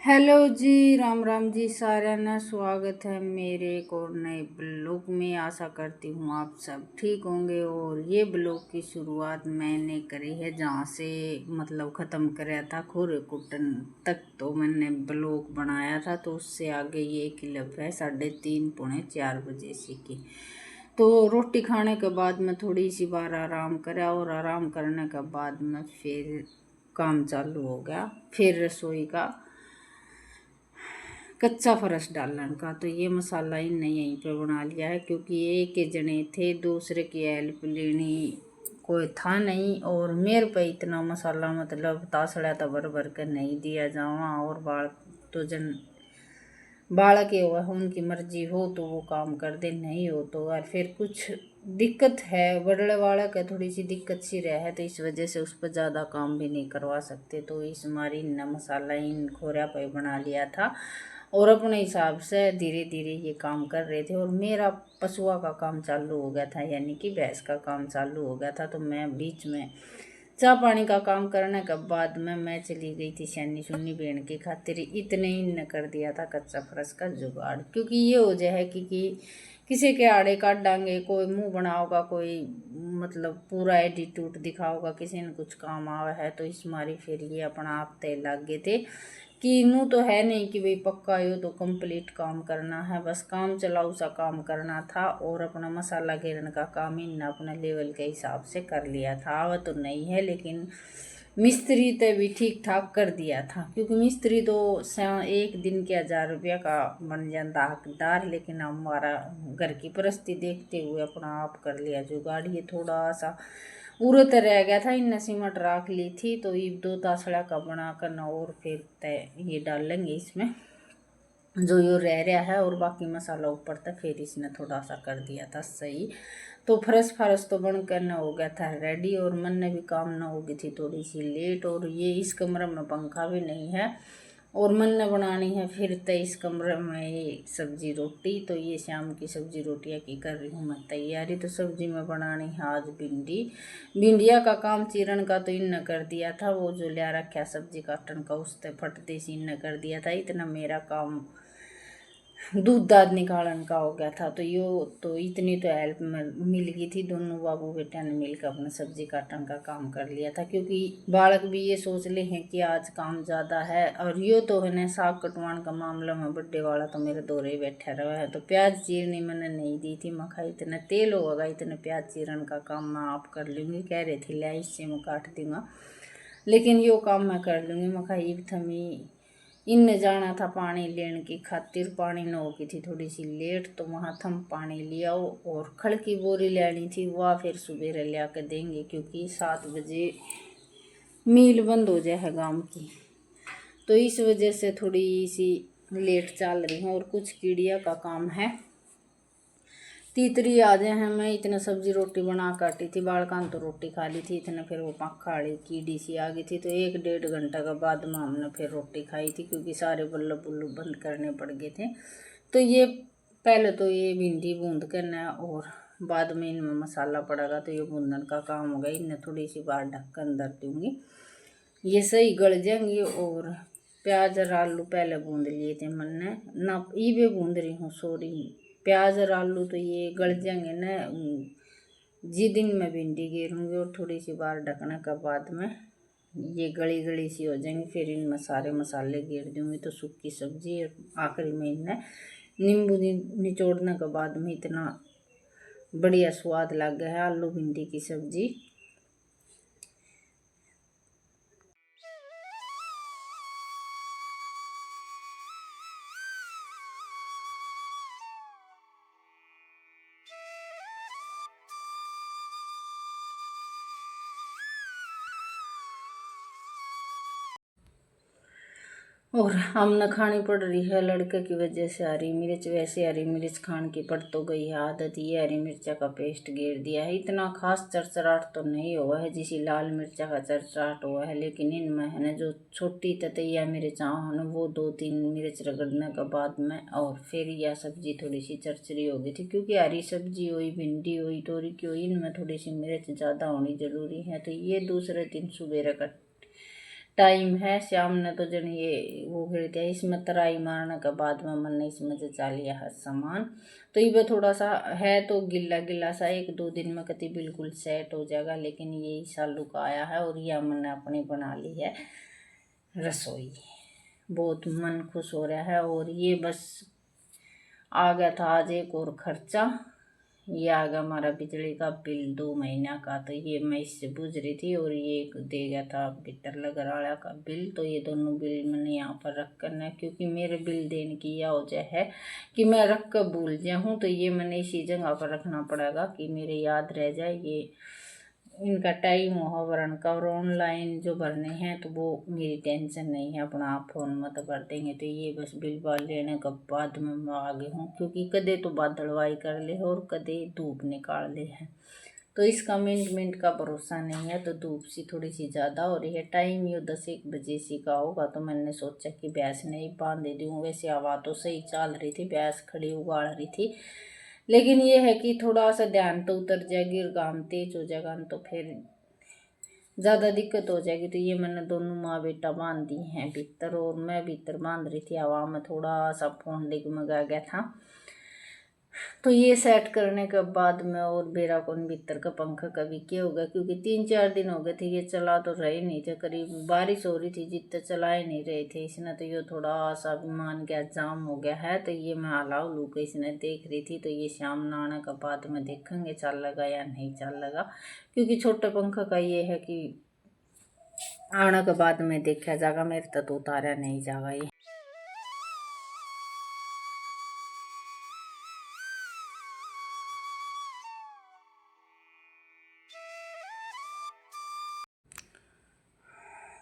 Hello जी, राम राम जी। साਰਿਆਂ का स्वागत है मेरे एक और नए ब्लॉग में। आशा करती हूँ आप सब ठीक होंगे। और ये ब्लॉग की शुरुआत मैंने करी है जहाँ से मतलब ख़त्म कराया था खोरे कुटन तक, तो मैंने ब्लॉग बनाया था। तो उससे आगे ये क्लिप है 3:30 पौने 4 बजे से की। तो रोटी खाने के बाद मैं थोड़ी सी बार आराम करा और आराम करने के बाद में फिर काम चालू हो गया। फिर रसोई का कच्चा फर्श डालन का। तो ये मसाला इनने यहीं पे बना लिया है क्योंकि एक के जने थे, दूसरे की हेल्प लेनी कोई था नहीं। और मेरे पे इतना मसाला मतलब तासड़ा तो भर भर कर नहीं दिया जावा। और बाल तो जन बालक के हुआ उनकी मर्जी हो तो वो काम कर दे, नहीं हो तो और फिर कुछ दिक्कत है बड़े वाला का थोड़ी सी दिक्कत सी रहे, तो इस वजह से उस पर ज़्यादा काम भी नहीं करवा सकते। तो इस मारी इन मसाला इन खोरा पे बना लिया था और अपने हिसाब से धीरे धीरे ये काम कर रहे थे। और मेरा पशुआ का काम चालू हो गया था, यानी कि भैंस का काम चालू हो गया था। तो मैं बीच में चाय पानी का काम करने के बाद में मैं चली गई थी सैनी सुन्नी बेन की खातिर। इतने ही न कर दिया था कच्चा फरस का जुगाड़, क्योंकि ये हो जाए कि किसी के आड़े काट डांगे, कोई मुंह बनाओगा, कोई मतलब पूरा एटीट्यूड दिखाओगा, किसी ने कुछ काम आवा है। तो इस मारी फिर ये अपना आप तय लग गए थे कि यूँ तो है नहीं कि भाई पक्का यो तो कंप्लीट काम करना है, बस काम चलाऊ सा काम करना था। और अपना मसाला घेरने का काम इन अपने लेवल के हिसाब से कर लिया था। वह तो नहीं है लेकिन मिस्त्री तो भी ठीक ठाक कर दिया था, क्योंकि मिस्त्री तो 1 दिन के 1000 रुपया का बन जाता हकदार। लेकिन हमारा घर की परिस्थिति देखते हुए अपना आप कर लिया जुगाड़। ये थोड़ा सा उरत रह गया था, इन सीमेंट राख ली थी। तो ये 2 तासड़ा का बना कर न और फिर तय ये डालेंगे इसमें जो यो रह रहा है, और बाकी मसाला ऊपर तक फिर इसने थोड़ा सा कर दिया था सही। तो फरस तो बनकर न हो गया था रेडी। और मन ने भी काम न होगी थी थोड़ी सी लेट। और ये इस कमरे में पंखा भी नहीं है और मन ने बनानी है फिर तो इस कमरे में ये सब्जी रोटी। तो ये शाम की सब्जी रोटियाँ की कर रही हूँ मैं तैयारी। तो सब्जी में बनानी है आज भिंडिया का काम चीरन का तो इन कर दिया था। वो जो लिया रखा सब्जी काटन का उससे फटते सी इन कर दिया था। इतना मेरा काम दूध दाद निकालन का हो गया था। तो यो तो इतनी तो हेल्प मिल गई थी, दोनों बाबू बेटा ने मिलकर अपना सब्जी काटन का काम कर लिया था। क्योंकि बालक भी ये सोच ले हैं कि आज काम ज़्यादा है। और यो तो है ना साग कटवान का मामला में बड्डे वाला तो मेरे दौरे ही बैठा रहा है। तो प्याज चीरनी मैंने नहीं दी थी, मखा इतना तेल होगा इतने प्याज चीरन का काम मैं आप कर लूँगी। कह रहे थे लिया इससे मैं काट दूँगा, लेकिन यो काम मैं कर लूँगी। मखा ईब थमी इन जाना था पानी लेने की खातिर, पानी न होगी थी थोड़ी सी लेट। तो वहाँ थम पानी लिया और खड़ की बोरी लेनी थी, वह फिर सुबह लिया के देंगे क्योंकि 7 बजे मील बंद हो जाए है गाँव की। तो इस वजह से थोड़ी सी लेट चल रही हूँ। और कुछ कीड़िया का काम है, तीतरी आ जाए हैं। मैं इतना सब्जी रोटी बना काटी थी, बालकान तो रोटी खा ली थी इतने। फिर वो पंखा वाली कीड़ी सी आ गई थी, तो 1-1.5 घंटा के बाद में हमने फिर रोटी खाई थी, क्योंकि सारे बल्लभ बुल्लू बंद करने पड़ गए थे। तो ये पहले तो ये भिंडी बूंद करना और बाद में इनमें मसाला पड़ेगा। तो ये बूंदन का काम होगा। इन्हें थोड़ी सी बार ढक कर अंदर दूँगी, ये सही गल जाएंगी। और प्याज और आलू पहले बूंद लिए थे मैंने ना, ये भी बूंद रही हूँ सॉरी। प्याज और आलू तो ये गल जाएंगे ना जी दिन में भिंडी घेरूँगी। और थोड़ी सी बार ढकने के बाद में ये गली गली सी हो जाएंगी, फिर इनमें सारे मसाले घेर दूँगी। तो सूखी सब्जी और आखिरी में इन्हें नींबू निचोड़ने के बाद में इतना बढ़िया स्वाद लग गया है आलू भिंडी की सब्जी। और हमने खानी पड़ रही है लड़के की वजह से हरी मिर्च। वैसे हरी मिर्च खान की पड़ तो गई है आदत, ये हरी मिर्चा का पेस्ट घेर दिया है। इतना खास चरचराहट तो नहीं हुआ है जिसी लाल मिर्चा का चरचराहट हुआ है, लेकिन इनमें है ना जो छोटी ततैया मिर्चा है ना, वो 2-3 मिर्च रगड़ने के बाद में और फिर यह सब्जी थोड़ी सी चरचरी हो गई थी। क्योंकि हरी सब्जी हुई, भिंडी हुई, तोरी की हुई, इनमें थोड़ी सी मिर्च ज़्यादा होनी जरूरी है। तो ये दूसरे दिन सुबह टाइम है। श्याम ने तो जन ये वो गिर दिया, इसमें तराई मारने के बाद में मन ने इसमें जचा लिया है सामान। तो ये थोड़ा सा है तो गिल्ला गिल्ला सा, 1-2 दिन में कति बिल्कुल सेट हो जाएगा। लेकिन ये सालू का आया है और यह मन ने अपनी बना ली है रसोई। बहुत मन खुश हो रहा है। और ये बस आ गया था आज एक और खर्चा, ये आ गया हमारा बिजली का बिल 2 महीना का। तो ये मैं इससे बूझ रही थी और ये दे गया था भीतर लगराड़ा का बिल। तो ये दोनों बिल मैंने यहाँ पर रख करना है, क्योंकि मेरे बिल देने की यह वजह है कि मैं रख कर भूल जाऊँ। तो ये मैंने इसी जगह पर रखना पड़ेगा कि मेरे याद रह जाए। ये इनका टाइम हो भरने का, और ऑनलाइन जो भरने हैं तो वो मेरी टेंशन नहीं है, अपना आप फोन में तो भर देंगे। तो ये बस बिल बाल लेने के बाद में मैं आगे हूँ, क्योंकि कदे तो बादलवाई कर ले और कदे धूप निकाल ले है। तो इसका मिनट का भरोसा नहीं है। तो धूप सी थोड़ी सी ज़्यादा हो रही है, टाइम ये 10-1 बजे सी का होगा। तो मैंने सोचा कि भैंस नहीं बांध दे दूँ। वैसे हवा तो सही चल रही थी, भैंस खड़ी उगाड़ रही थी, लेकिन ये है कि थोड़ा सा ध्यान तो उतर जाएगी और काम तेज हो जाएगा तो फिर ज़्यादा दिक्कत हो जाएगी। तो ये मैंने दोनों माँ बेटा बांध दी हैं भीतर, और मैं भीतर बांध रही थी। हवा में थोड़ा सा फोन डिगमगा गया था। तो ये सेट करने के बाद में और बेरा कौन भीतर का पंखा कभी क्या होगा, क्योंकि 3-4 दिन हो गए थे ये चला तो रहे नहीं थे। करीब बारिश हो रही थी, जितने चला ही नहीं रहे थे इसने। तो ये थोड़ा सा मान गया जाम हो गया है। तो ये मैं हलाऊ लू के इसने देख रही थी। तो ये शाम नहाने के बाद में देखेंगे चल लगा या नहीं चल लगा, क्योंकि छोटे पंखा का ये है कि आने के बाद में देखा जाएगा, मेरे तो उतारा नहीं जाएगा ये।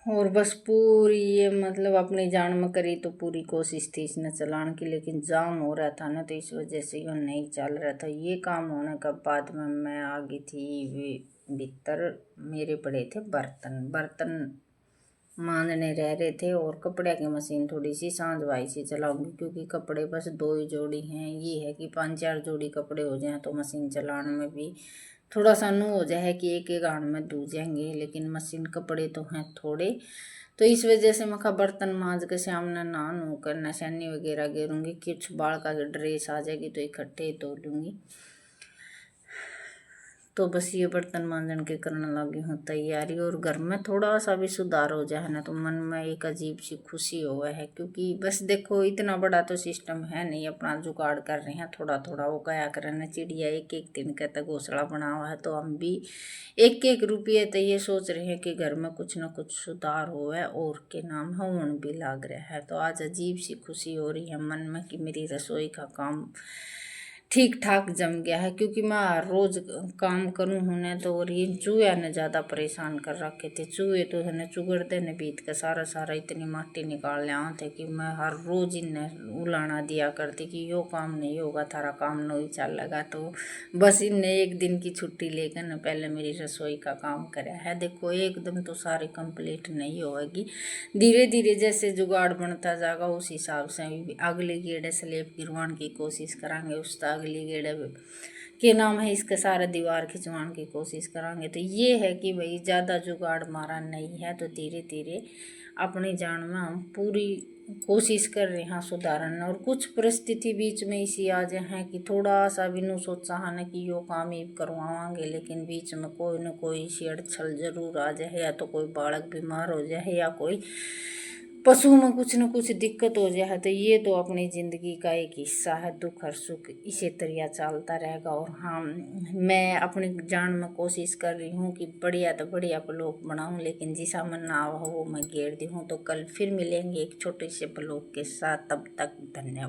और बस पूरी ये मतलब अपनी जान में करी तो पूरी कोशिश थी इसने चलाने की, लेकिन जाम हो रहा था ना, तो इस वजह से ये नहीं चल रहा था। ये काम होने के बाद में मैं आ गई थी भीतर। मेरे पड़े थे बर्तन मांजने रह रहे थे, और कपड़े की मशीन थोड़ी सी सांझ भाई से चलाऊंगी, क्योंकि कपड़े बस 2 ही जोड़ी हैं। ये है कि 5-4 जोड़ी कपड़े हो जाएं तो मशीन चलाने में भी थोड़ा सा नु हो जाए कि एक एक आड़ में धो जाएंगे, लेकिन मशीन कपड़े तो हैं थोड़े। तो इस वजह से मैं कहा बर्तन मांज के सामने नहा नू कर नशैनी वगैरह गिरूँगी, कुछ बाल का ड्रेस आ जाएगी तो इकट्ठे धो लूँगी। तो बस ये बर्तन मांजन के करने लगी हूँ तैयारी। और घर में थोड़ा सा भी सुधार हो जाए ना तो मन में एक अजीब सी खुशी हुआ है, क्योंकि बस देखो इतना बड़ा तो सिस्टम है नहीं, अपना जुगाड़ कर रहे हैं थोड़ा थोड़ा। वो कया करें चिड़िया एक एक दिन का तक घोंसला बना हुआ है, तो हम भी 1-1 रुपये तो ये सोच रहे हैं कि घर में कुछ ना कुछ सुधार हो है, और के नाम है ऊन भी लाग रहा है। तो आज अजीब सी खुशी हो रही है मन में कि मेरी रसोई का काम ठीक ठाक जम गया है, क्योंकि मैं हर रोज़ काम करूँ होने तो। और ये चूहे ने ज़्यादा परेशान कर रखे थे। चूहे तो है चुगड़ते ने बीत के सारा इतनी माटी निकाल ले थे कि मैं हर रोज़ इन्हें उलाना दिया करती कि यो काम नहीं होगा, थारा काम नहीं चल लगा। तो बस इनने एक दिन की छुट्टी लेकर न पहले मेरी रसोई का काम करा है। देखो एकदम तो सारी कंप्लीट नहीं होगी, धीरे धीरे जैसे जुगाड़ बनता जाएगा उस हिसाब से अगले गेड़े स्लेब गिरवाने की कोशिश करांगे। उस अगली गेड़े के नाम है इसका सारा दीवार खिंचवाने की कोशिश करांगे। तो ये है कि भाई ज़्यादा जुगाड़ मारा नहीं है, तो धीरे धीरे अपनी जान में हम पूरी कोशिश कर रहे हैं सुधारन। और कुछ परिस्थिति बीच में इसी आ जाए हैं कि थोड़ा सा भी नु सोचा है कि यो काम ही करवाएंगे, लेकिन बीच में कोई न कोई छेड़छल जरूर आ जाए, या तो कोई बालक बीमार हो जाए या कोई पशु में कुछ न कुछ दिक्कत हो जाए। तो ये तो अपनी ज़िंदगी का एक हिस्सा है, दुख और सुख इसी तरह चलता रहेगा। और हाँ, मैं अपनी जान में कोशिश कर रही हूँ कि बढ़िया तो बढ़िया ब्लॉग बनाऊँ, लेकिन जिसा मन ना हो वो मैं घेर दी हूँ। तो कल फिर मिलेंगे एक छोटे से ब्लॉग के साथ, तब तक धन्यवाद।